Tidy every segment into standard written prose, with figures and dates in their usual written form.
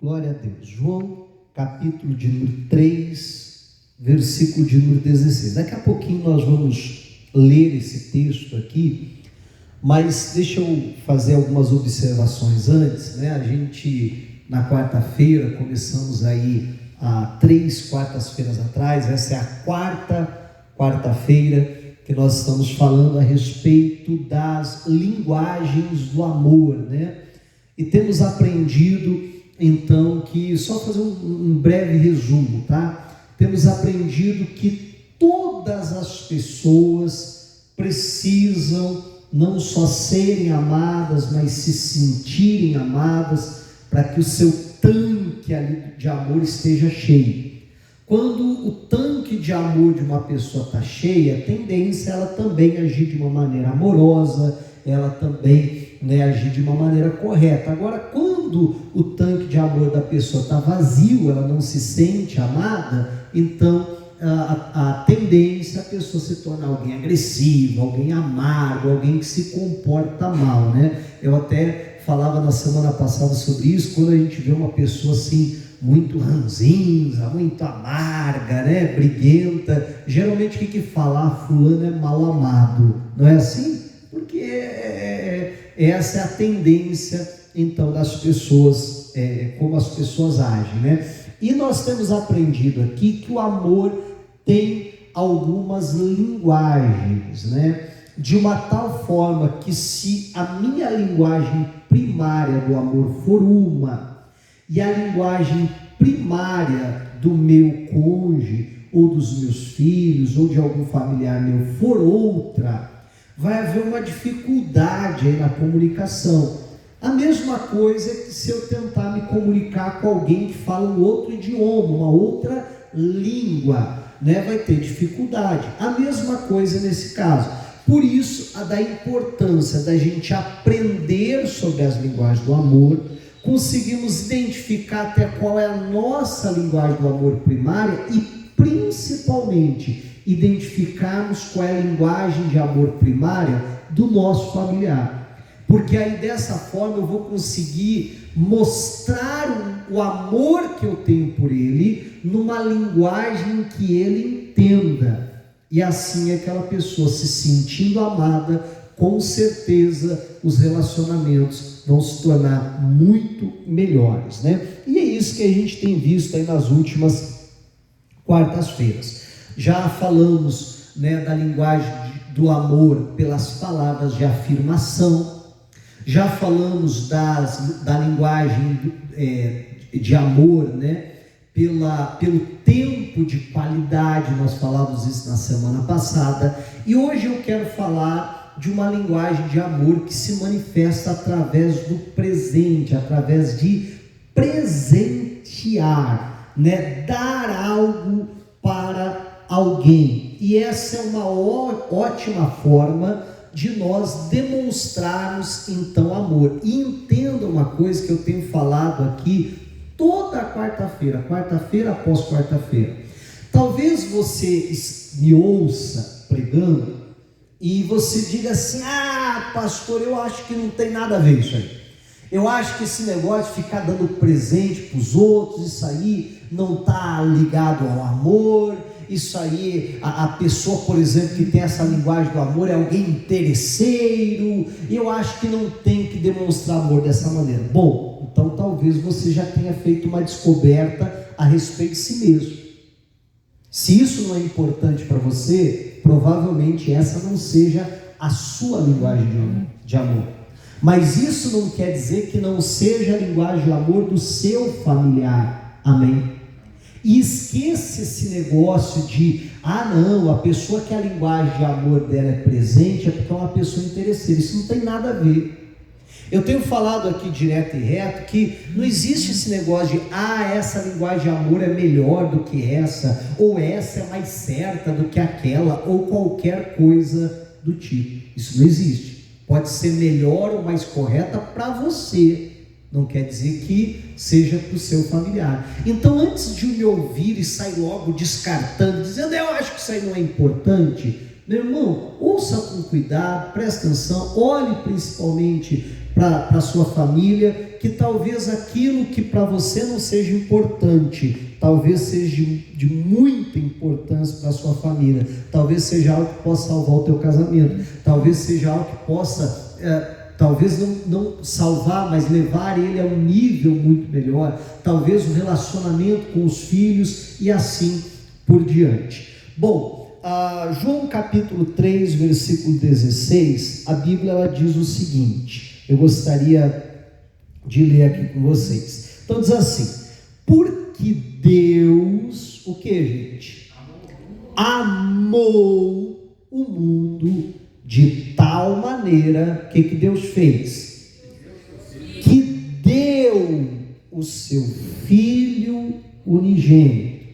Glória a Deus. João, capítulo de número 3, versículo de número 16. Daqui a pouquinho nós vamos ler esse texto aqui, mas deixa eu fazer algumas observações antes, né? A gente, na quarta-feira, começamos aí há 3 quartas-feiras atrás, essa é a quarta-feira que nós estamos falando a respeito das linguagens do amor, né? E temos aprendido, então, que, só fazer um breve resumo, tá? Temos aprendido que todas as pessoas precisam não só serem amadas, mas se sentirem amadas, para que o seu tanque ali de amor esteja cheio. Quando o tanque de amor de uma pessoa está cheio, a tendência é ela também agir de uma maneira amorosa, ela também agir de uma maneira correta. Agora, quando o tanque de amor da pessoa está vazio, ela não se sente amada, então a tendência é a pessoa se tornar alguém agressivo, alguém amargo, alguém que se comporta mal, né? Eu até falava na semana passada sobre isso, quando a gente vê uma pessoa assim, muito ranzinza, muito amarga, né? Briguenta, geralmente o que fala? Fulano é mal amado, não é assim? Porque essa é a tendência, então, das pessoas, como as pessoas agem, né? E nós temos aprendido aqui que o amor tem algumas linguagens, né? De uma tal forma que, se a minha linguagem primária do amor for uma, e a linguagem primária do meu cônjuge, ou dos meus filhos, ou de algum familiar meu for outra, vai haver uma dificuldade aí na comunicação. A mesma coisa é que se eu tentar me comunicar com alguém que fala um outro idioma, uma outra língua, né, vai ter dificuldade. A mesma coisa nesse caso. Por isso, a da importância da gente aprender sobre as linguagens do amor, conseguimos identificar até qual é a nossa linguagem do amor primária e, principalmente, identificarmos qual é a linguagem de amor primária do nosso familiar. Porque aí, dessa forma, eu vou conseguir mostrar o amor que eu tenho por ele numa linguagem que ele entenda. E assim, aquela pessoa se sentindo amada, com certeza os relacionamentos vão se tornar muito melhores, né? E é isso que a gente tem visto aí nas últimas quartas-feiras. Já falamos, né, da linguagem do amor pelas palavras de afirmação. Já falamos da linguagem de amor, né, pelo tempo de qualidade. Nós falamos isso na semana passada. E hoje eu quero falar de uma linguagem de amor que se manifesta através do presente, através de presentear, né, dar algo para alguém. E essa é uma ótima forma de nós demonstrarmos então amor. E entenda uma coisa que eu tenho falado aqui toda quarta-feira após quarta-feira. Talvez você me ouça pregando e você diga assim: ah, pastor, eu acho que não tem nada a ver isso aí. Eu acho que esse negócio de ficar dando presente para os outros, isso aí não está ligado ao amor. Isso aí, a pessoa, por exemplo, que tem essa linguagem do amor é alguém interesseiro. E eu acho que não tem que demonstrar amor dessa maneira. Bom, então talvez você já tenha feito uma descoberta a respeito de si mesmo. Se isso não é importante para você, provavelmente essa não seja a sua linguagem de amor. Mas isso não quer dizer que não seja a linguagem de amor do seu familiar. Amém? E esqueça esse negócio de, não, a pessoa que a linguagem de amor dela é presente é porque é uma pessoa interesseira. Isso não tem nada a ver. Eu tenho falado aqui direto e reto que não existe esse negócio de, essa linguagem de amor é melhor do que essa, ou essa é mais certa do que aquela, ou qualquer coisa do tipo. Isso não existe. Pode ser melhor ou mais correta para você, não quer dizer que seja para o seu familiar. Então, antes de me ouvir e sair logo descartando, dizendo, eu acho que isso aí não é importante, meu irmão, ouça com cuidado, preste atenção, olhe principalmente para a sua família, que talvez aquilo que para você não seja importante, talvez seja de muita importância para a sua família, talvez seja algo que possa salvar o teu casamento, talvez seja algo que possa, talvez não salvar, mas levar ele a um nível muito melhor, talvez o relacionamento com os filhos e assim por diante. Bom, João capítulo 3, versículo 16, a Bíblia ela diz o seguinte, eu gostaria de ler aqui com vocês. Então diz assim: porque Deus, o que, gente? Amou o mundo de tal maneira, que Deus fez? Que deu o seu Filho unigênito,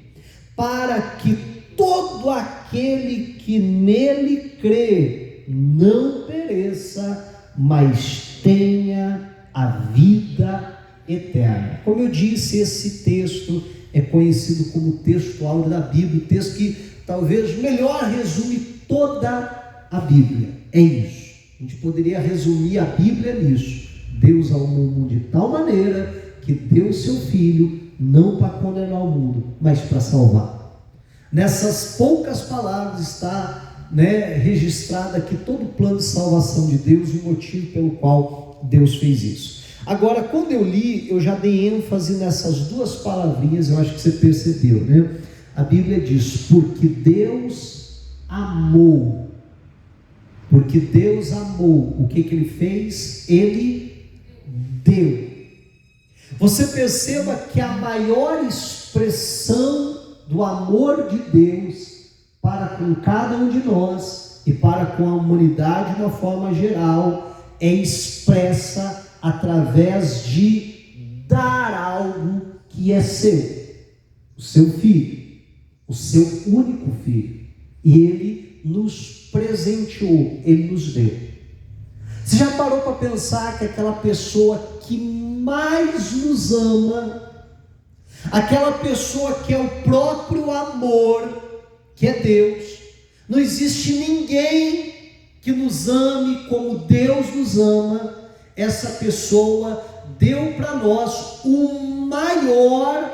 para que todo aquele que nele crê não pereça, mas tenha a vida eterna. Como eu disse, esse texto é conhecido como texto áureo da Bíblia, o texto que talvez melhor resume toda a Bíblia. É isso. A gente poderia resumir a Bíblia nisso. Deus amou o mundo de tal maneira que deu o seu Filho, não para condenar o mundo, mas para salvar. Nessas poucas palavras está registrado aqui todo o plano de salvação de Deus e o motivo pelo qual Deus fez isso. Agora, quando eu li, eu já dei ênfase nessas duas palavrinhas, eu acho que você percebeu, né? A Bíblia diz, porque Deus amou. Porque Deus amou. O que Ele fez? Ele deu. Você perceba que a maior expressão do amor de Deus para com cada um de nós e para com a humanidade de uma forma geral é expressa através de dar algo que é seu, o seu Filho, o seu único Filho, e Ele nos presenteou, Ele nos deu. Você já parou para pensar que aquela pessoa que mais nos ama, aquela pessoa que é o próprio amor, que é Deus, não existe ninguém que nos ame como Deus nos ama. Essa pessoa deu para nós o maior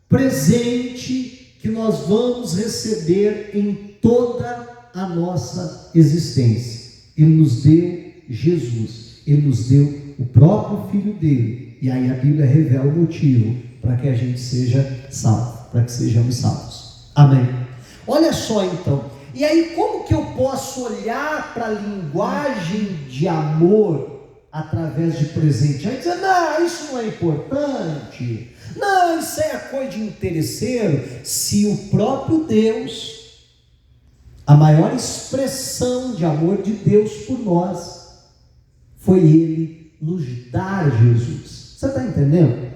presente que nós vamos receber em toda a nossa existência. Ele nos deu Jesus, Ele nos deu o próprio Filho dele, e aí a Bíblia revela o motivo para que a gente seja salvo, para que sejamos salvos. Amém? Olha só então, e aí como que eu posso olhar para a linguagem de amor através de presente? Aí dizer, não, isso não é importante, não, isso é coisa de interesseiro. Se o próprio Deus, a maior expressão de amor de Deus por nós, foi Ele nos dar Jesus. Você está entendendo?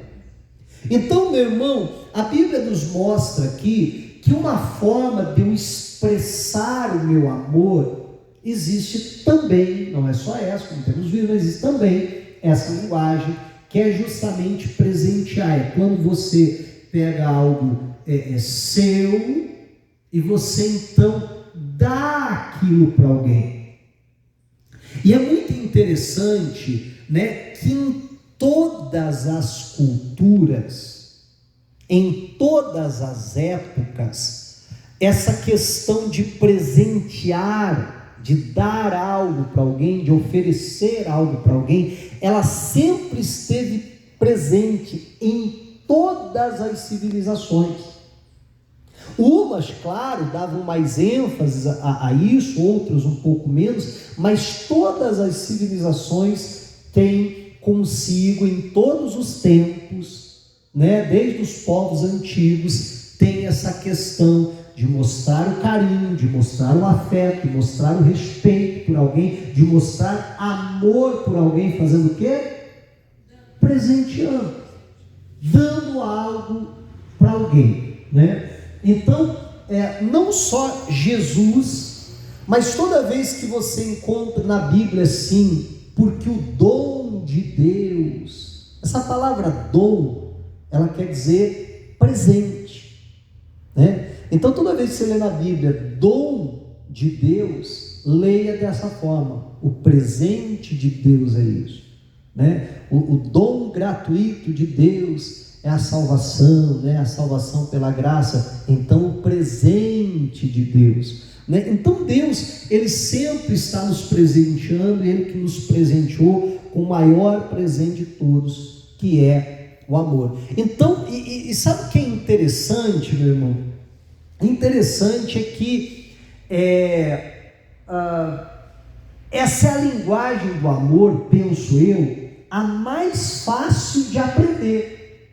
Então, meu irmão, a Bíblia nos mostra aqui que uma forma de eu expressar o meu amor existe também, não é só essa, como temos visto, mas existe também essa linguagem, que é justamente presentear. É quando você pega algo seu e você então dá aquilo para alguém. E é muito interessante, que em todas as culturas, em todas as épocas, essa questão de presentear, de dar algo para alguém, de oferecer algo para alguém, ela sempre esteve presente em todas as civilizações. Umas, claro, davam mais ênfase a isso, outras um pouco menos, mas todas as civilizações têm consigo, em todos os tempos, desde os povos antigos, tem essa questão de mostrar o carinho, de mostrar o afeto, de mostrar o respeito por alguém, de mostrar amor por alguém, fazendo o quê? Presenteando, dando algo para alguém, Então, não só Jesus, mas toda vez que você encontra na Bíblia assim, porque o dom de Deus, essa palavra dom, ela quer dizer presente, Então toda vez que você lê na Bíblia dom de Deus, leia dessa forma, o presente de Deus é isso. né? O dom gratuito de Deus é a salvação, né? A salvação pela graça. Então, o presente de Deus, né? Então, Deus, Ele sempre está nos presenteando, Ele que nos presenteou com o maior presente de todos, que é o amor. Então, e sabe o que é interessante, meu irmão? Interessante é que essa é a linguagem do amor, penso eu, a mais fácil de aprender,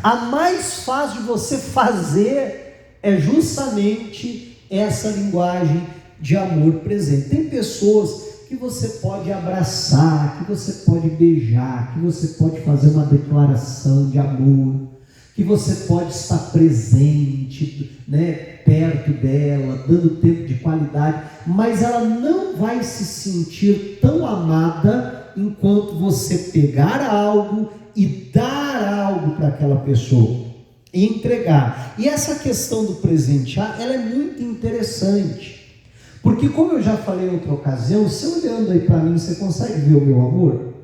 a mais fácil de você fazer é justamente essa linguagem de amor presente. Tem pessoas que você pode abraçar, que você pode beijar, que você pode fazer uma declaração de amor, que você pode estar presente, né, perto dela, dando tempo de qualidade, mas ela não vai se sentir tão amada enquanto você pegar algo e dar algo para aquela pessoa, e entregar. E essa questão do presentear, ela é muito interessante, porque como eu já falei em outra ocasião, você olhando aí para mim, você consegue ver o meu amor?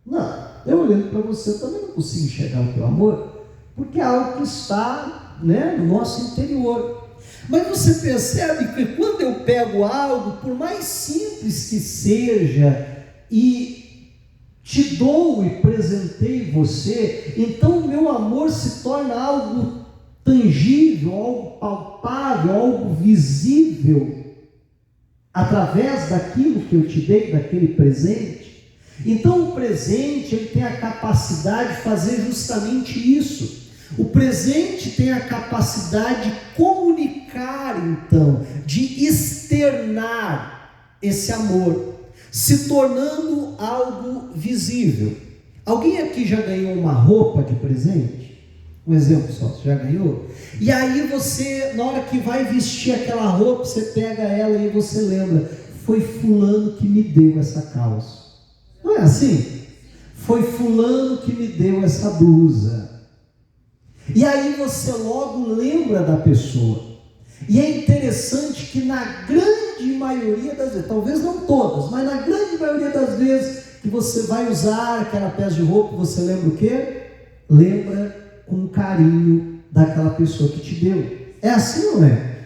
Não, eu olhando para você, eu também não consigo enxergar o teu amor, porque é algo que está, né, no nosso interior. Mas você percebe que quando eu pego algo, por mais simples que seja, e te dou e presentei você, então o meu amor se torna algo tangível, algo palpável, algo visível, através daquilo que eu te dei, daquele presente. Então o presente, ele tem a capacidade de fazer justamente isso. O presente tem a capacidade de comunicar, então, de externar esse amor, se tornando algo visível. Alguém aqui já ganhou uma roupa de presente? Um exemplo só, você já ganhou? E aí você, na hora que vai vestir aquela roupa, você pega ela e você lembra, foi fulano que me deu essa calça. Não é assim? Foi fulano que me deu essa blusa. E aí você logo lembra da pessoa. E é interessante que na grande maioria das vezes, talvez não todas, mas na grande maioria das vezes que você vai usar aquela peça de roupa, você lembra o quê? Lembra com carinho daquela pessoa que te deu. É assim ou não é?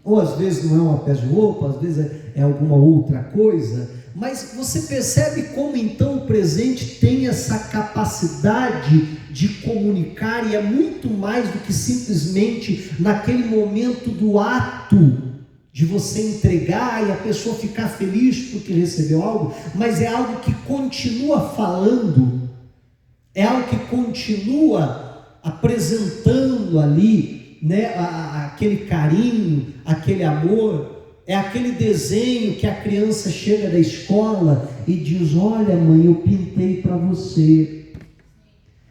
Ou às vezes não é uma peça de roupa, às vezes é alguma outra coisa. Mas você percebe como então o presente tem essa capacidade de comunicar, e é muito mais do que simplesmente naquele momento do ato de você entregar e a pessoa ficar feliz porque recebeu algo, mas é algo que continua falando, é algo que continua apresentando ali, né, aquele carinho, aquele amor. É aquele desenho que a criança chega da escola e diz: olha mãe, eu pintei para você.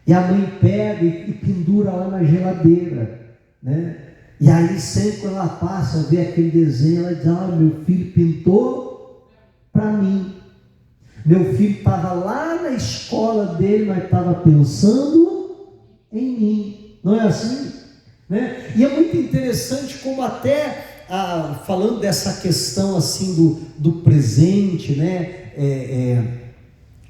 E a mãe pega e pendura lá na geladeira, né? E aí sempre quando ela passa a ver aquele desenho, ela diz: olha, meu filho pintou para mim. Meu filho estava lá na escola dele, mas estava pensando em mim. Não é assim? Né? E é muito interessante como até... falando dessa questão assim do presente, né?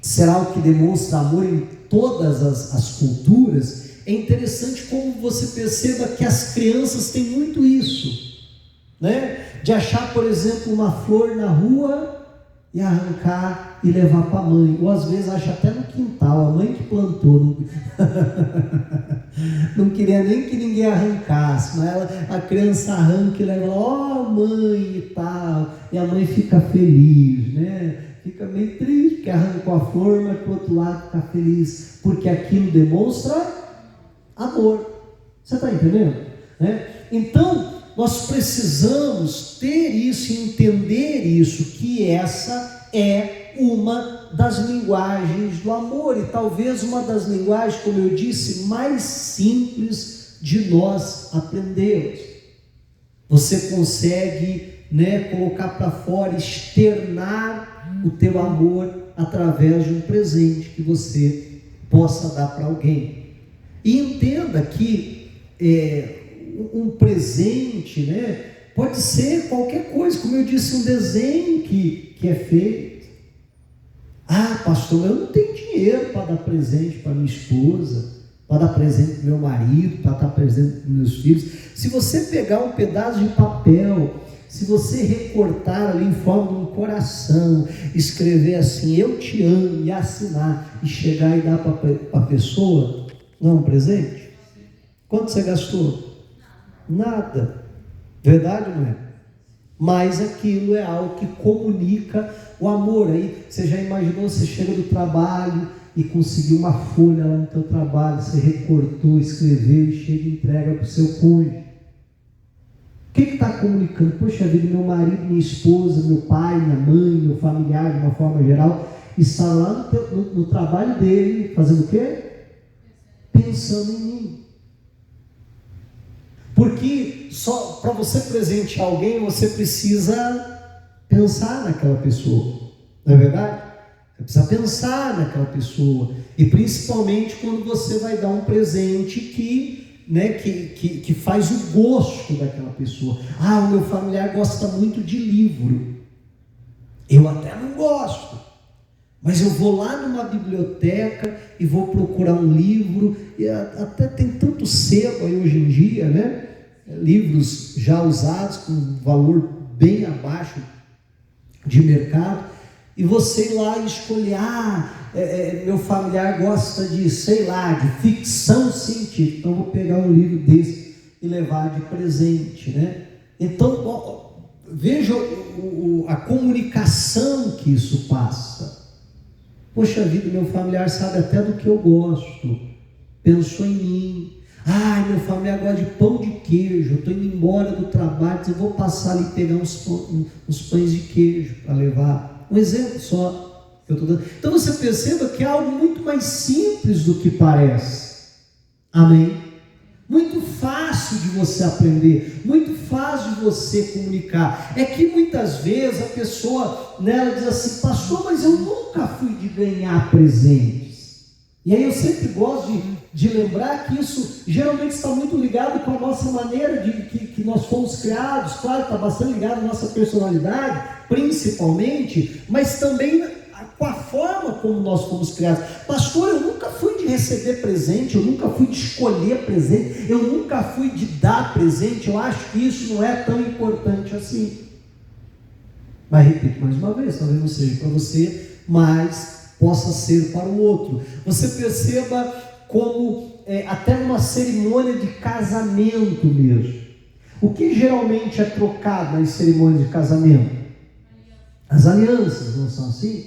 Será o que demonstra amor em todas as culturas. É interessante como você perceba que as crianças têm muito isso, né? De achar, por exemplo, uma flor na rua e arrancar e levar para a mãe, ou às vezes acha até no quintal, a mãe que plantou, não queria nem que ninguém arrancasse, mas a criança arranca e leva, ó mãe e tal, e a mãe fica feliz, né? Fica meio triste porque arrancou a flor, mas por outro lado fica feliz, porque aquilo demonstra amor. Você está entendendo? Né? Então nós precisamos ter isso, entender isso, que essa é uma das linguagens do amor, e talvez uma das linguagens, como eu disse, mais simples de nós aprendermos. Você consegue, né, colocar para fora, externar o teu amor através de um presente que você possa dar para alguém. E entenda que um presente, né, pode ser qualquer coisa, como eu disse, um desenho que é feito. Ah, pastor, eu não tenho dinheiro para dar presente para minha esposa, para dar presente para meu marido, para dar presente para meus filhos. Se você pegar um pedaço de papel, se você recortar ali em forma de um coração, escrever assim, eu te amo, e assinar, e chegar e dar para a pessoa, não é um presente? Quanto você gastou? Nada. Verdade ou não é? Mas aquilo é algo que comunica o amor. Aí você já imaginou, você chega do trabalho e conseguiu uma folha lá no teu trabalho, você recortou, escreveu e chega e entrega para o seu cônjuge. O que está comunicando? Poxa vida, meu marido, minha esposa, meu pai, minha mãe, meu familiar, de uma forma geral, está lá no trabalho dele, fazendo o quê? Pensando em mim. Porque só para você presentear alguém, você precisa pensar naquela pessoa, não é verdade? Você precisa pensar naquela pessoa, e principalmente quando você vai dar um presente que faz o gosto daquela pessoa. Ah, o meu familiar gosta muito de livro, eu até não gosto, mas eu vou lá numa biblioteca e vou procurar um livro, e até tem tanto sebo aí hoje em dia, né? Livros já usados com valor bem abaixo de mercado, e você ir lá e escolher, meu familiar gosta de, sei lá, de ficção científica, então vou pegar um livro desse e levar de presente, né? Então, veja a comunicação que isso passa. Poxa vida, meu familiar sabe até do que eu gosto, pensou em mim. Ai, meu familiar gosta de pão de queijo, eu estou indo embora do trabalho, eu vou passar ali e pegar uns pães de queijo para levar. Um exemplo só que eu estou dando. Então você perceba que é algo muito mais simples do que parece. Amém? Muito fácil de você aprender, muito fácil de você comunicar. É que muitas vezes a pessoa, ela diz assim, pastor, mas eu nunca fui de ganhar presentes. E aí eu sempre gosto de lembrar que isso geralmente está muito ligado com a nossa maneira que nós fomos criados. Claro, está bastante ligado à nossa personalidade, principalmente, mas também com a forma como nós fomos criados. Pastor, eu nunca fui de receber presente, eu nunca fui de escolher presente, eu nunca fui de dar presente. Eu acho que isso não é tão importante assim. Mas repito mais uma vez, talvez não seja para você, mas possa ser para o outro. Você perceba como até numa cerimônia de casamento mesmo. O que geralmente é trocado nas cerimônias de casamento? As alianças, não são assim?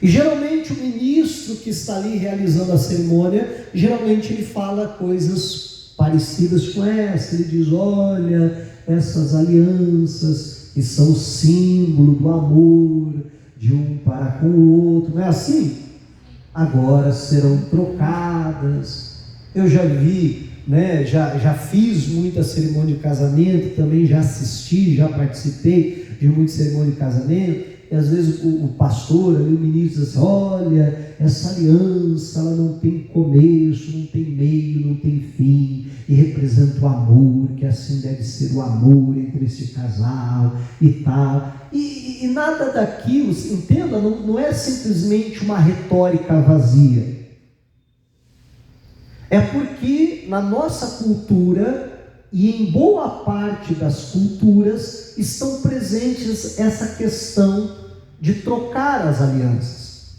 E geralmente o ministro que está ali realizando a cerimônia, geralmente ele fala coisas parecidas com essa. Ele diz, olha, essas alianças que são símbolo do amor de um para com o outro, não é assim? Agora serão trocadas. Eu já vi, né, já fiz muita cerimônia de casamento, também já assisti, já participei de muita cerimônia de casamento, e às vezes o pastor, ali, o ministro diz assim, olha, essa aliança, ela não tem começo, não tem meio, não tem fim, e representa o amor, que assim deve ser o amor entre esse casal e tal. E nada daquilo, entenda, não é simplesmente uma retórica vazia. É porque na nossa cultura, e em boa parte das culturas, estão presentes essa questão de trocar as alianças.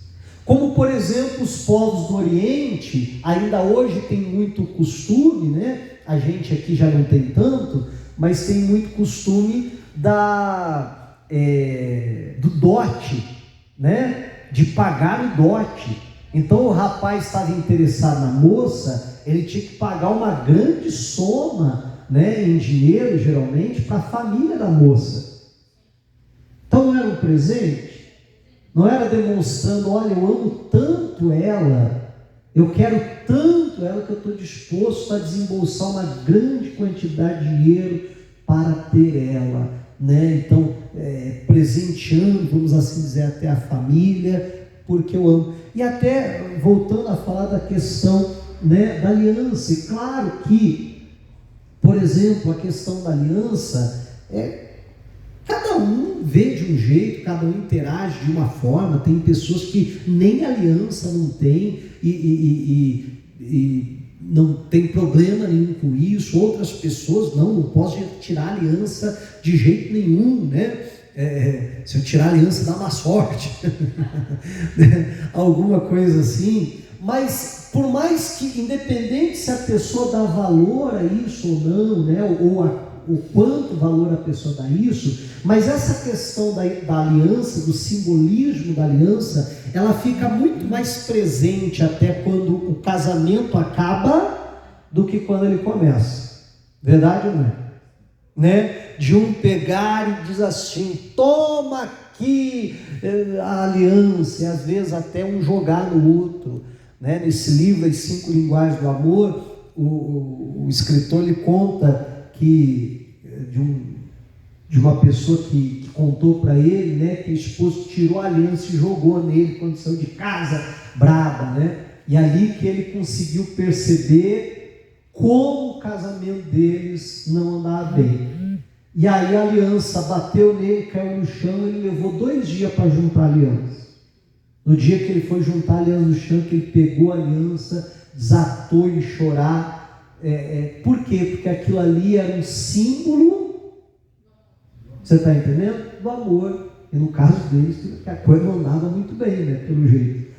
Como, por exemplo, os povos do Oriente, ainda hoje tem muito costume, né? A gente aqui já não tem tanto, mas tem muito costume do dote, né? De pagar o dote. Então o rapaz estava interessado na moça, ele tinha que pagar uma grande soma, né, em dinheiro, geralmente, para a família da moça. Então não era um presente, não era demonstrando, olha, eu amo tanto ela, eu quero tanto ela que eu estou disposto a desembolsar uma grande quantidade de dinheiro para ter ela, né? Então, presenteando, vamos assim dizer, até a família, porque eu amo. E até, voltando a falar da questão, né, da aliança, e claro que, por exemplo, a questão da aliança, cada um vê de de um jeito, cada um interage de uma forma. Tem pessoas que nem aliança não tem e não tem problema nenhum com isso. Outras pessoas, não posso tirar aliança de jeito nenhum, né? Se eu tirar a aliança dá má sorte. Alguma coisa assim. Mas por mais que, independente se a pessoa dá valor a isso ou não, né? O quanto valor a pessoa dá a isso, mas essa questão da aliança, do simbolismo da aliança, ela fica muito mais presente até quando o casamento acaba do que quando ele começa. Verdade ou não é? Né? De um pegar e diz assim, toma aqui a aliança, e às vezes até um jogar no outro, né? Nesse livro, As 5 Linguagens do Amor, o escritor lhe conta que de uma pessoa que contou para ele, né, que o esposo tirou a aliança e jogou nele quando saiu de casa, braba, né? E ali que ele conseguiu perceber como o casamento deles não andava bem. E aí a aliança bateu nele, caiu no chão, ele levou 2 dias para juntar a aliança. No dia que ele foi juntar a aliança no chão, que ele pegou a aliança, desatou em chorar. Por quê? Porque aquilo ali era um símbolo, você está entendendo? Do amor. E no caso deles, a coisa não andava muito bem, né? Pelo jeito.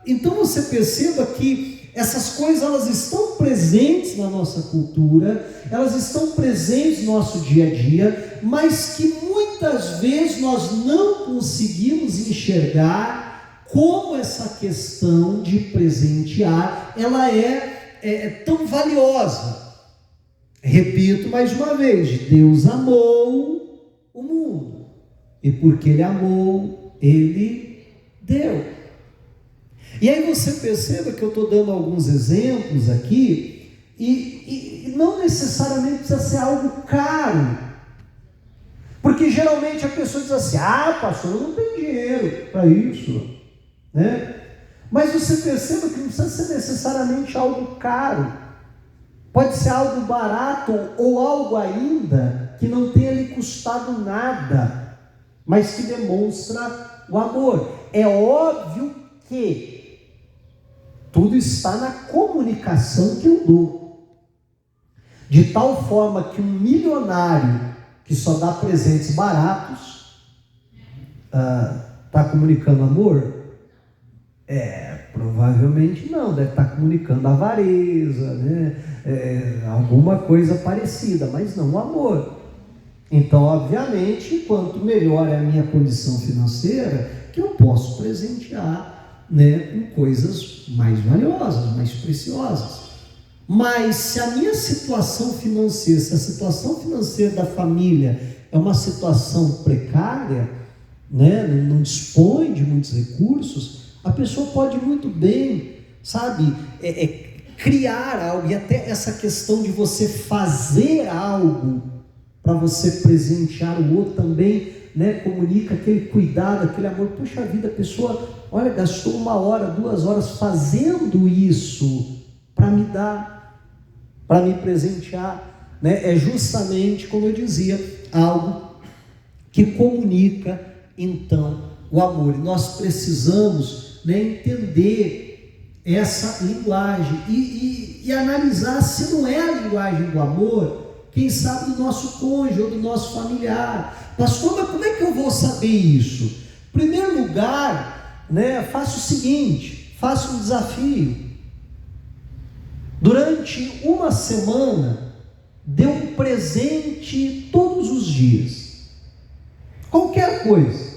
Então você perceba que essas coisas, elas estão presentes na nossa cultura, elas estão presentes no nosso dia a dia, mas que muitas vezes nós não conseguimos enxergar como essa questão de presentear, ela é tão valiosa. Repito mais uma vez, Deus amou o mundo, e porque Ele amou, Ele deu. E aí você perceba que eu estou dando alguns exemplos aqui, e não necessariamente precisa ser algo caro, porque geralmente a pessoa diz assim, pastor, eu não tenho dinheiro para isso, né? Mas você perceba que não precisa ser necessariamente algo caro, pode ser algo barato ou algo ainda que não tenha lhe custado nada, mas que demonstra o amor. É óbvio que tudo está na comunicação que eu dou, de tal forma que um milionário que só dá presentes baratos está comunicando amor? Provavelmente não, deve estar comunicando avareza, né? Alguma coisa parecida, mas não o amor. Então, obviamente, quanto melhor é a minha condição financeira, que eu posso presentear, né, com coisas mais valiosas, mais preciosas. Mas se a minha situação financeira, se a situação financeira da família é uma situação precária, né, não dispõe de muitos recursos, a pessoa pode muito bem, sabe, criar algo, e até essa questão de você fazer algo para você presentear o outro também, né, comunica aquele cuidado, aquele amor. Poxa vida, a pessoa, olha, gastou 1 hora, 2 horas fazendo isso para me dar, para me presentear, né? É justamente, como eu dizia, algo que comunica então o amor. E nós precisamos, né, entender essa linguagem e analisar se não é a linguagem do amor, quem sabe do nosso cônjuge ou do nosso familiar. Pastor, mas como é que eu vou saber isso? Em primeiro lugar, né, faça o seguinte, faça um desafio. Durante 1 semana, dê um presente todos os dias. Qualquer coisa.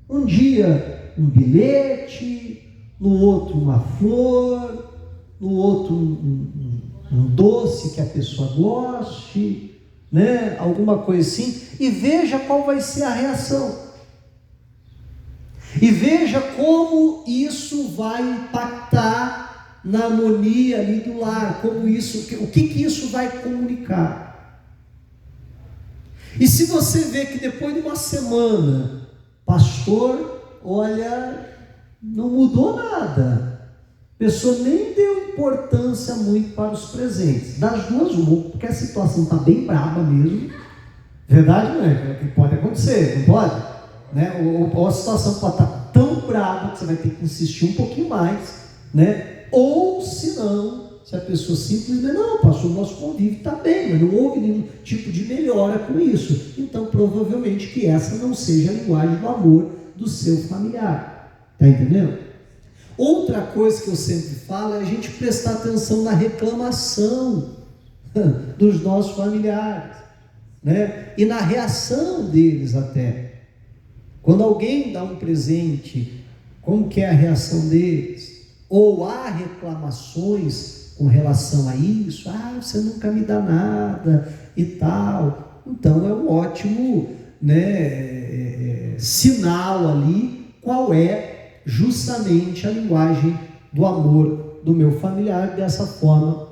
Um dia um bilhete, no outro uma flor, no outro um doce que a pessoa goste, né? Alguma coisa assim, e veja qual vai ser a reação. E veja como isso vai impactar na harmonia ali do lar, como isso, o que isso vai comunicar. E se você vê que depois de 1 semana, pastor, olha, não mudou nada, a pessoa nem deu importância muito para os presentes, das duas uma, porque a situação está bem braba mesmo, Verdade, não é? Que pode acontecer, não pode? Né? Ou a situação pode estar tão brava que você vai ter que insistir um pouquinho mais, né? Ou se não, se a pessoa simplesmente, não, pastor, o nosso convívio está bem, mas não houve nenhum tipo de melhora com isso. Então, provavelmente que essa não seja a linguagem do amor do seu familiar. Está entendendo? Outra coisa que eu sempre falo é a gente prestar atenção na reclamação dos nossos familiares, né? E na reação deles até. Quando alguém dá um presente, como que é a reação deles? Ou há reclamações com relação a isso? Você nunca me dá nada e tal. Então é um ótimo, né, sinal ali, qual é justamente a linguagem do amor do meu familiar. Dessa forma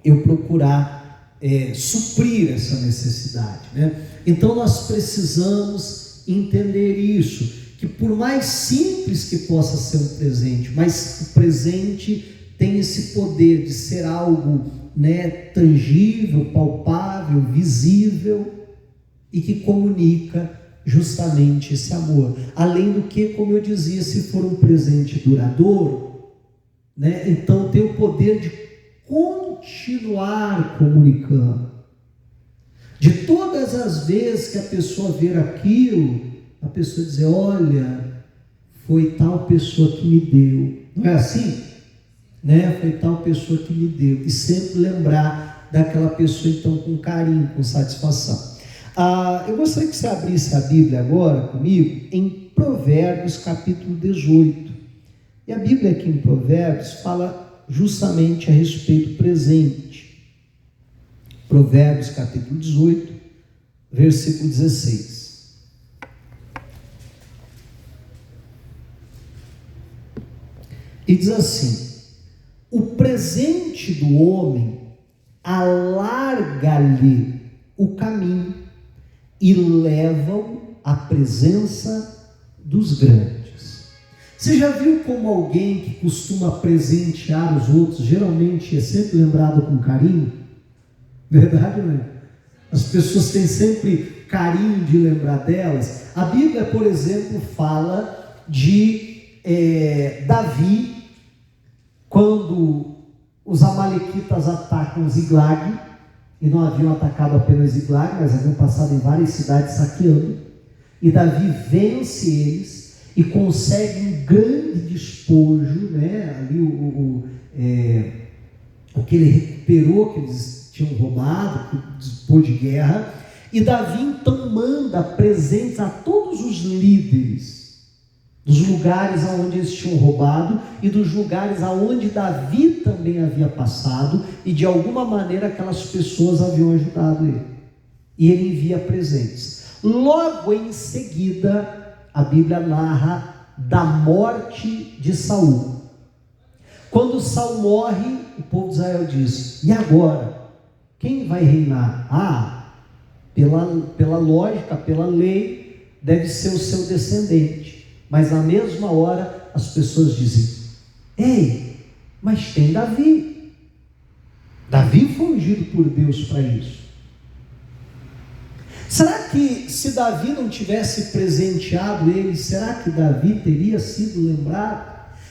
eu procurar suprir essa necessidade, né? Então nós precisamos entender isso, que por mais simples que possa ser um presente, mas o presente tem esse poder de ser algo, né, tangível, palpável, visível, e que comunica justamente esse amor. Além do que, como eu dizia, se for um presente duradouro, né, então tem o poder de continuar comunicando. De todas as vezes que a pessoa ver aquilo, a pessoa dizer, olha, foi tal pessoa que me deu. Não é assim? Né? Foi tal pessoa que me deu. E sempre lembrar daquela pessoa então com carinho, com satisfação. Eu gostaria que você abrisse a Bíblia agora comigo em Provérbios capítulo 18. E a Bíblia aqui em Provérbios fala justamente a respeito do presente. Provérbios capítulo 18, versículo 16. E diz assim: o presente do homem alarga-lhe o caminho e leva-o à presença dos grandes. Você já viu como alguém que costuma presentear os outros, geralmente é sempre lembrado com carinho? Verdade, não é? As pessoas têm sempre carinho de lembrar delas. A Bíblia, por exemplo, fala de Davi, quando os amalequitas atacam Ziglag, e não haviam atacado apenas Ziglag, mas haviam passado em várias cidades saqueando, e Davi vence eles e consegue um grande despojo, né? Ali o que ele recuperou, que eles tinham roubado, despojo de guerra. E Davi então manda presentes a todos os líderes dos lugares aonde eles tinham roubado e dos lugares aonde Davi também havia passado, e de alguma maneira aquelas pessoas haviam ajudado ele. E ele envia presentes. Logo em seguida, a Bíblia narra da morte de Saul. Quando Saul morre, o povo de Israel diz: e agora? Quem vai reinar? Pela lógica, pela lei, deve ser o seu descendente. Mas na mesma hora as pessoas dizem: ei, mas tem Davi. Davi foi ungido por Deus para isso. Será que se Davi não tivesse presenteado ele, será que Davi teria sido lembrado?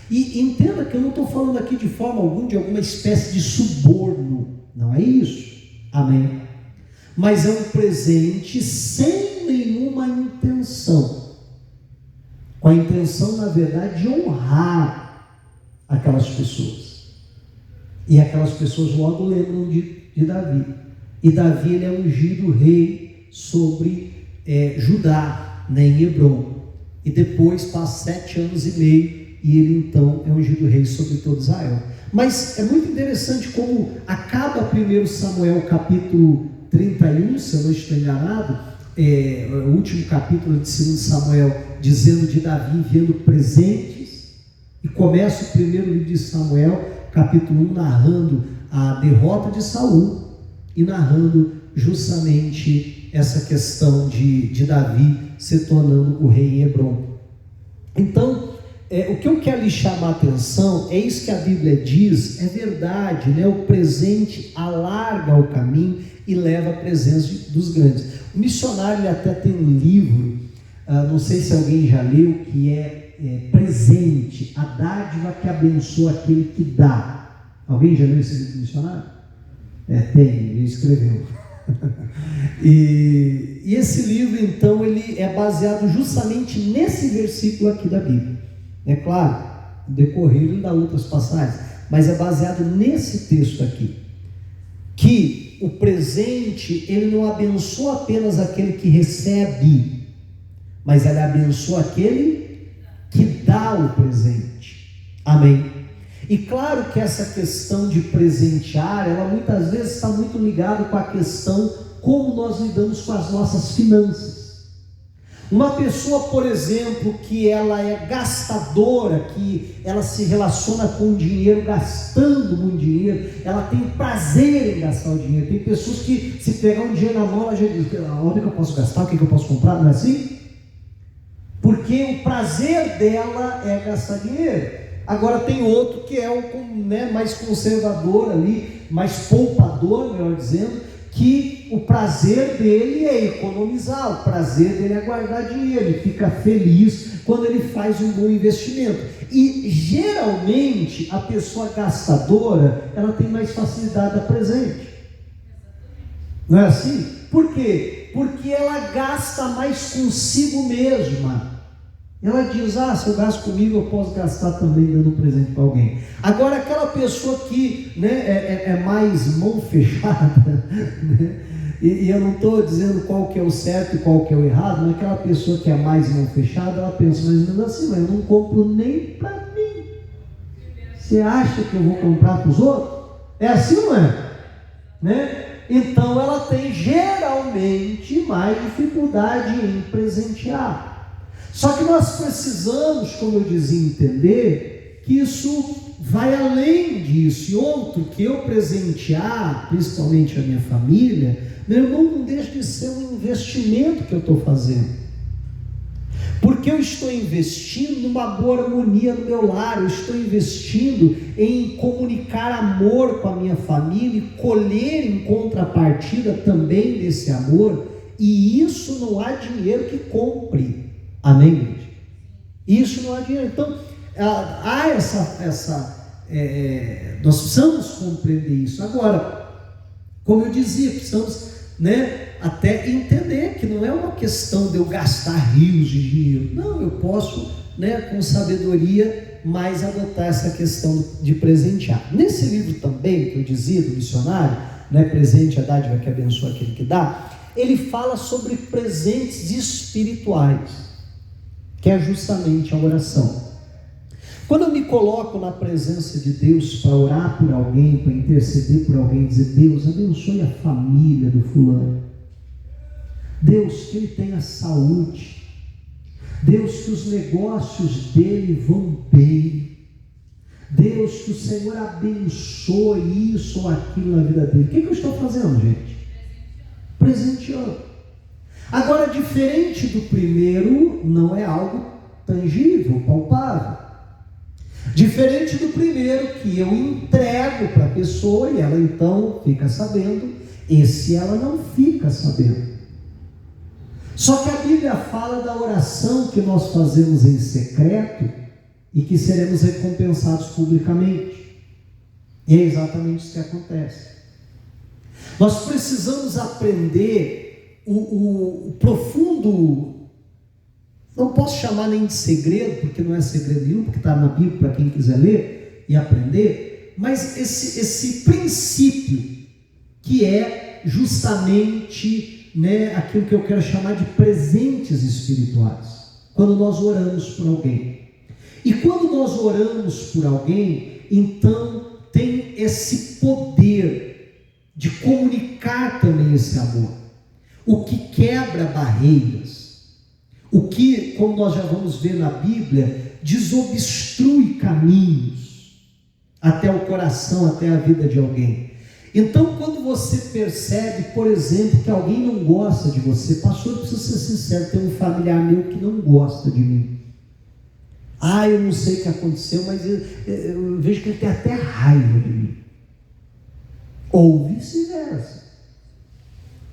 E entenda que eu não estou falando aqui de forma alguma de alguma espécie de suborno. Não é isso. Amém? Mas é um presente sem nenhuma intenção. Com a intenção, na verdade, de honrar aquelas pessoas. E aquelas pessoas logo lembram de Davi. E Davi, ele é ungido rei sobre Judá, né, em Hebrom. E depois passa 7 anos e meio, e ele então é ungido rei sobre todo Israel. Mas é muito interessante como acaba 1 Samuel capítulo 31, se eu não estou enganado, o último capítulo de 2 Samuel, dizendo de Davi enviando presentes, e começa o primeiro livro de Samuel, capítulo 1, narrando a derrota de Saul, e narrando justamente essa questão de Davi se tornando o rei em Hebrom. Então, o que eu quero lhe chamar a atenção é isso que a Bíblia diz, é verdade, né? O presente alarga o caminho e leva à presença dos grandes. O missionário, ele até tem um livro, não sei se alguém já leu, que é Presente, a dádiva que abençoa aquele que dá. Alguém já leu esse livro do missionário? Tem, ele escreveu. E esse livro, então, ele é baseado justamente nesse versículo aqui da Bíblia. É claro, no decorrer ele dá outras passagens, mas é baseado nesse texto aqui, que o presente, ele não abençoa apenas aquele que recebe, mas ele abençoa aquele que dá o presente. Amém? E claro que essa questão de presentear, ela muitas vezes está muito ligada com a questão como nós lidamos com as nossas finanças. Uma pessoa, por exemplo, que ela é gastadora, que ela se relaciona com o dinheiro, gastando muito dinheiro, ela tem prazer em gastar o dinheiro. Tem pessoas que, se pegar um dinheiro na mão, ela já diz: onde que eu posso gastar, o que eu posso comprar? Não é assim? Porque o prazer dela é gastar dinheiro. Agora tem outro que é mais conservador ali, mais poupador, melhor dizendo, que o prazer dele é economizar, o prazer dele é guardar dinheiro, ele fica feliz quando ele faz um bom investimento. E geralmente a pessoa gastadora, ela tem mais facilidade a presente. Não é assim? Por quê? Porque ela gasta mais consigo mesma. Ela diz: se eu gasto comigo, eu posso gastar também dando um presente para alguém. Agora, aquela pessoa que é mais mão fechada, né? E eu não estou dizendo qual que é o certo e qual que é o errado, mas aquela pessoa que é mais mão fechada, ela pensa: mas mesmo assim, mas eu não compro nem para mim. Você acha que eu vou comprar para os outros? É assim, não é? Né? Então ela tem geralmente mais dificuldade em presentear. Só que nós precisamos, como eu dizia, entender que isso vai além disso. E outro, que eu presentear, principalmente a minha família, meu irmão, não deixa de ser um investimento que eu estou fazendo. Porque eu estou investindo numa boa harmonia no meu lar, eu estou investindo em comunicar amor com a minha família e colher em contrapartida também desse amor. E isso não há dinheiro que compre. Amém, gente? Isso não há dinheiro. Então, há nós precisamos compreender isso. Agora, como eu dizia, precisamos até entender que não é uma questão de eu gastar rios de dinheiro. Não, eu posso, com sabedoria, mais adotar essa questão de presentear. Nesse livro também, que eu dizia, do missionário, Presente, a dádiva que abençoa aquele que dá, ele fala sobre presentes espirituais, que é justamente a oração. Quando eu me coloco na presença de Deus para orar por alguém, para interceder por alguém, dizer: Deus, abençoe a família do fulano, Deus, que ele tenha saúde, Deus, que os negócios dele vão bem, Deus, que o Senhor abençoe isso ou aquilo na vida dele. O que eu estou fazendo, gente? Presenteando. Agora, diferente do primeiro, não é algo tangível, palpável. Diferente do primeiro, que eu entrego para a pessoa e ela então fica sabendo, esse ela não fica sabendo. Só que a Bíblia fala da oração que nós fazemos em secreto e que seremos recompensados publicamente. E é exatamente isso que acontece. Nós precisamos aprender o profundo, não posso chamar nem de segredo, porque não é segredo nenhum, porque está na Bíblia para quem quiser ler e aprender, mas esse princípio que é justamente aquilo que eu quero chamar de presentes espirituais, quando nós oramos por alguém. E quando nós oramos por alguém, então tem esse poder de comunicar também esse amor, o que quebra barreiras, o que, como nós já vamos ver na Bíblia, desobstrui caminhos até o coração, até a vida de alguém. Então, quando você percebe, por exemplo, que alguém não gosta de você, pastor, eu preciso ser sincero, tem um familiar meu que não gosta de mim. Eu não sei o que aconteceu, mas eu vejo que ele tem até raiva de mim. Ou vice-versa.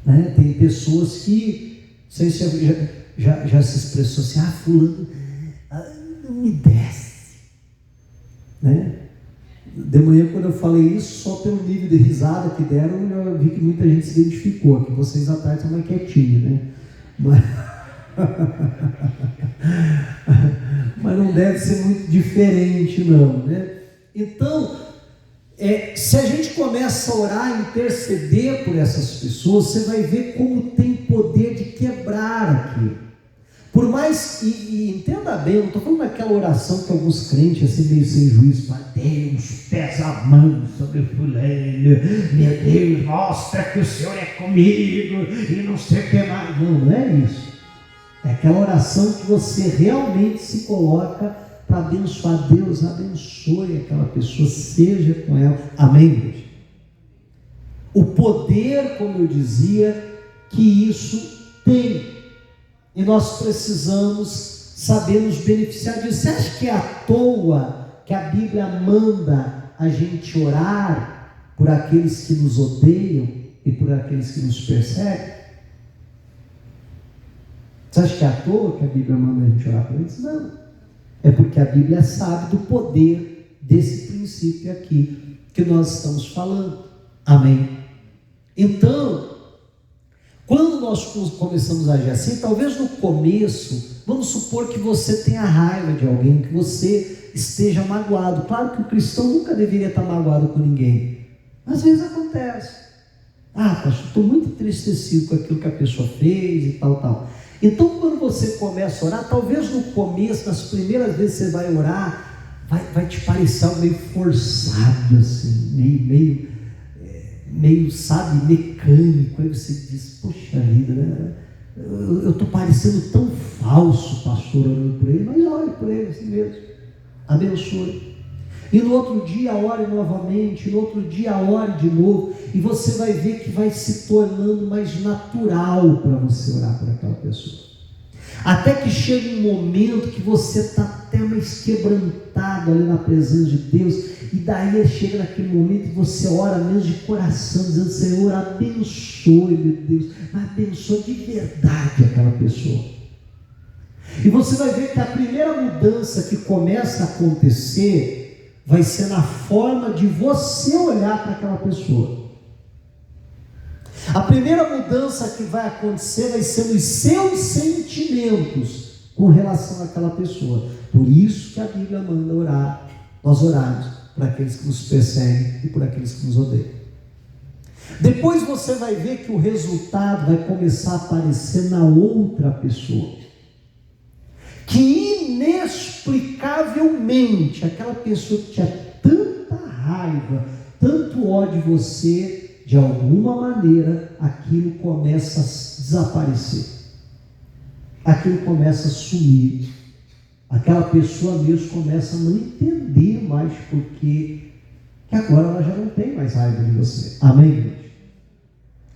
Né? Tem pessoas que, não sei se já se expressou assim, fulano não me desce. Né? De manhã, quando eu falei isso, só pelo nível de risada que deram, eu vi que muita gente se identificou, que vocês à tarde são mais quietinhos, né? Mas não deve ser muito diferente, não, né? Então, se a gente começa a orar, interceder por essas pessoas, você vai ver como tem poder de quebrar aquilo. Por mais, e entenda bem, eu não estou falando daquela oração que alguns crentes, assim, meio sem juízo, Deus, pesa a mão sobre o fulano, meu Deus, mostra que o Senhor é comigo, e não sei o que mais. Não é isso. É aquela oração que você realmente se coloca para abençoar. Deus abençoe aquela pessoa, seja com ela. Amém, Deus? O poder, como eu dizia, que isso tem. E nós precisamos saber nos beneficiar disso. Você acha que é à toa que a Bíblia manda a gente orar por aqueles que nos odeiam e por aqueles que nos perseguem? Você acha que é à toa que a Bíblia manda a gente orar por eles? Não. É porque a Bíblia sabe do poder desse princípio aqui que nós estamos falando. Amém? Então, quando nós começamos a agir assim, talvez no começo, vamos supor que você tenha raiva de alguém, que você esteja magoado. Claro que o cristão nunca deveria estar magoado com ninguém. Às vezes acontece. Pastor, estou muito entristecido com aquilo que a pessoa fez e tal. Então, quando você começa a orar, talvez no começo, nas primeiras vezes que você vai orar, vai te parecer algo meio forçado, assim, meio, sabe, mecânico. Aí você diz, poxa vida, né? Eu estou parecendo tão falso, pastor, orando por ele, mas ore por ele assim mesmo, abençoe. E no outro dia ore novamente, no outro dia ore de novo, e você vai ver que vai se tornando mais natural para você orar por aquela pessoa. Até que chega um momento que você está até mais quebrantado ali na presença de Deus, e daí chega naquele momento e você ora mesmo de coração, dizendo, Senhor, abençoe, meu Deus, mas abençoe de verdade aquela pessoa. E você vai ver que a primeira mudança que começa a acontecer vai ser na forma de você olhar para aquela pessoa. A primeira mudança que vai acontecer vai ser nos seus sentimentos com relação àquela pessoa. Por isso que a Bíblia manda orar, nós orarmos por aqueles que nos perseguem e por aqueles que nos odeiam. Depois você vai ver que o resultado vai começar a aparecer na outra pessoa, que inexplicavelmente aquela pessoa que tinha tanta raiva, tanto ódio de você, de alguma maneira aquilo começa a desaparecer, aquilo começa a sumir, aquela pessoa mesmo começa a não entender mais porque que agora ela já não tem mais raiva de você. Amém, gente?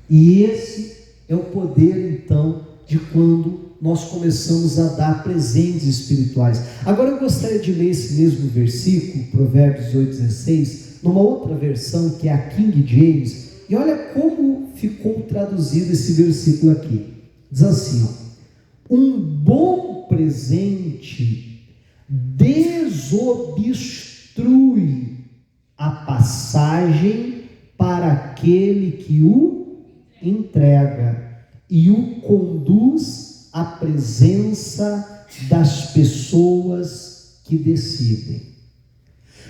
E esse é o poder então de quando nós começamos a dar presentes espirituais. Agora eu gostaria de ler esse mesmo versículo, Provérbios 8,16, numa outra versão que é a King James, e olha como ficou traduzido esse versículo aqui. Diz assim, um bom presente desobstrui a passagem para aquele que o entrega e o conduz à presença das pessoas que decidem.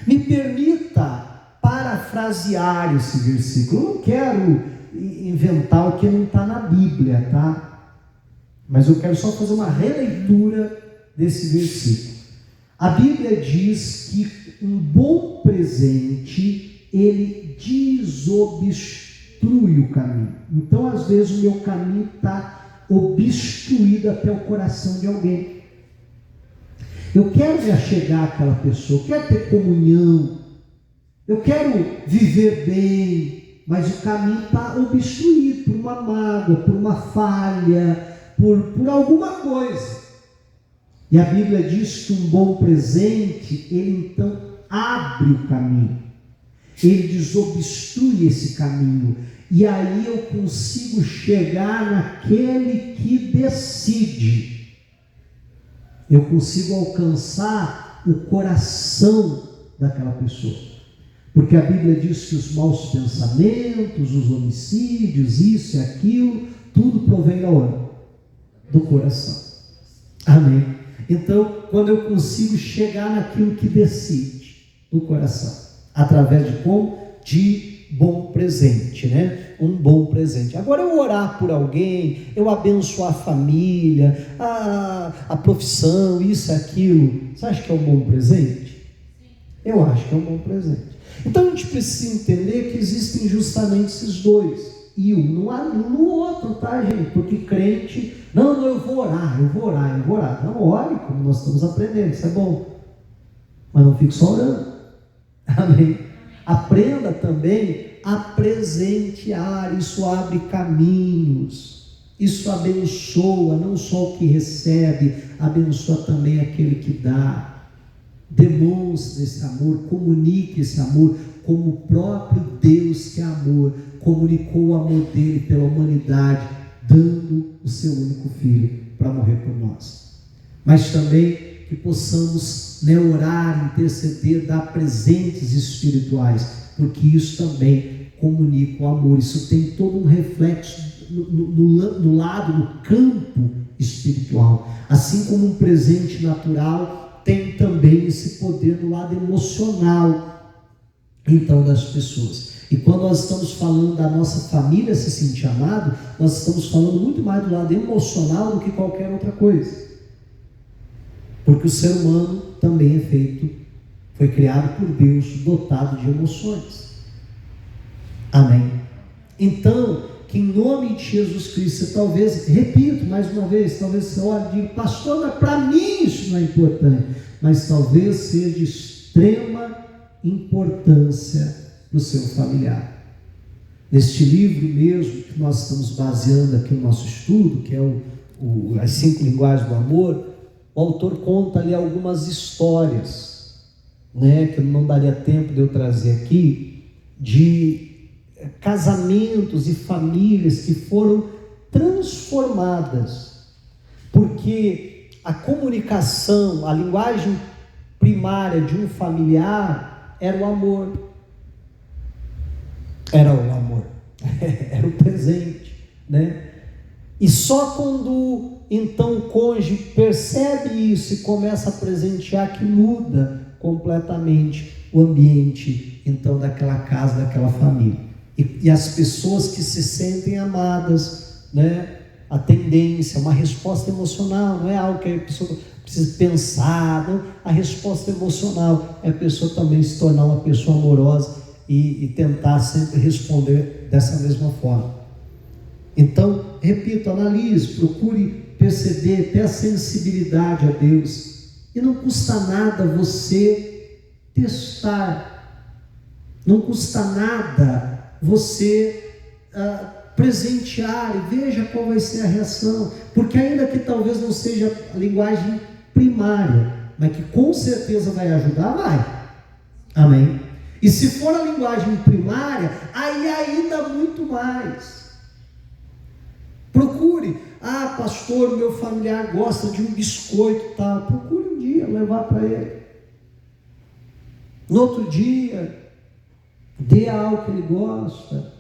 Me permita parafrasear esse versículo. Eu não quero inventar o que não está na Bíblia, tá? Mas eu quero só fazer uma releitura desse versículo. A Bíblia diz que um bom presente, ele desobstrui o caminho. Então, às vezes, o meu caminho está obstruído até o coração de alguém. Eu quero me achegar àquela pessoa, eu quero ter comunhão, eu quero viver bem, mas o caminho está obstruído por uma mágoa, por uma falha, por alguma coisa. E a Bíblia diz que um bom presente, ele então abre o caminho, ele desobstrui esse caminho, e aí eu consigo chegar naquele que decide, eu consigo alcançar o coração daquela pessoa, porque a Bíblia diz que os maus pensamentos, os homicídios, isso e aquilo, tudo provém da onde? Do coração. Amém? Então, quando eu consigo chegar naquilo que decide, do coração, através de como? De bom presente, né? Um bom presente. Agora, eu orar por alguém, eu abençoar a família, a profissão, isso e aquilo, você acha que é um bom presente? Eu acho que é um bom presente. Então, a gente precisa entender que existem justamente esses dois. E um não anula o outro, tá, gente? Porque crente, não, eu vou orar. Não, ore, como nós estamos aprendendo, isso é bom. Mas não fique só orando. Amém? Aprenda também a presentear, isso abre caminhos, isso abençoa, não só o que recebe, abençoa também aquele que dá. Demonstre esse amor, comunique esse amor, como o próprio Deus, que é amor, comunicou o amor dele pela humanidade, dando o seu único filho para morrer por nós. Mas também que possamos, né, orar, interceder, dar presentes espirituais, porque isso também comunica o amor. Isso tem todo um reflexo no lado, no campo espiritual. Assim como um presente natural tem também esse poder no lado emocional, então, das pessoas. E quando nós estamos falando da nossa família se sentir amado, nós estamos falando muito mais do lado emocional do que qualquer outra coisa. Porque o ser humano também é feito, foi criado por Deus, dotado de emoções. Amém? Então, que em nome de Jesus Cristo, talvez, repito mais uma vez, talvez você olhe e diga, pastor, mas para mim isso não é importante, mas talvez seja de extrema importância para o seu familiar. Neste livro mesmo, que nós estamos baseando aqui o nosso estudo, que é as 5 linguagens do amor, o autor conta ali algumas histórias, né, que não daria tempo de eu trazer aqui, de casamentos e famílias que foram transformadas, porque a comunicação, a linguagem primária de um familiar era o amor, era o presente, né? E só quando então o cônjuge percebe isso e começa a presentear, que muda completamente o ambiente então daquela casa, daquela família. E as pessoas que se sentem amadas, né? A tendência, uma resposta emocional, não é algo que a pessoa precisa pensar, não. A resposta emocional é a pessoa também se tornar uma pessoa amorosa e tentar sempre responder dessa mesma forma. Então, repito, analise, procure perceber, ter a sensibilidade a Deus, e não custa nada você testar, não custa nada você presentear e veja qual vai ser a reação, porque ainda que talvez não seja a linguagem primária, mas que com certeza vai ajudar, vai. Amém? E se for a linguagem primária, aí ainda muito mais. Procure, pastor, meu familiar gosta de um biscoito e tal, procure um dia levar para ele. No outro dia, dê algo que ele gosta.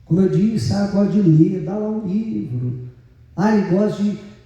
Como eu disse, gosta de ler, dá lá um livro. Ele gosta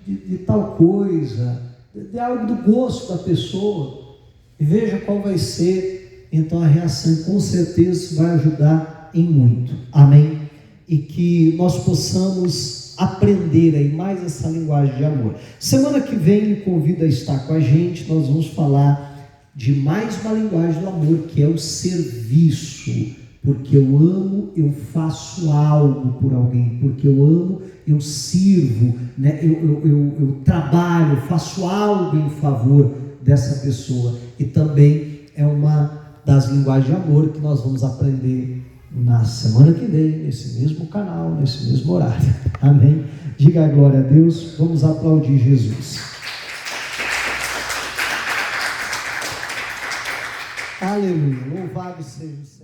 de tal coisa, de algo do gosto da pessoa. E veja qual vai ser, então, a reação. E com certeza isso vai ajudar em muito. Amém? E que nós possamos aprender aí mais essa linguagem de amor. Semana que vem, lhe convido a estar com a gente. Nós vamos falar de mais uma linguagem do amor, que é o serviço. Porque eu amo, eu faço algo por alguém. Porque eu amo, eu sirvo, né? eu trabalho, faço algo em favor dessa pessoa. E também é uma das linguagens de amor que nós vamos aprender na semana que vem, nesse mesmo canal, nesse mesmo horário. Amém? Diga a glória a Deus. Vamos aplaudir Jesus. Aleluia. Louvado seja o Senhor.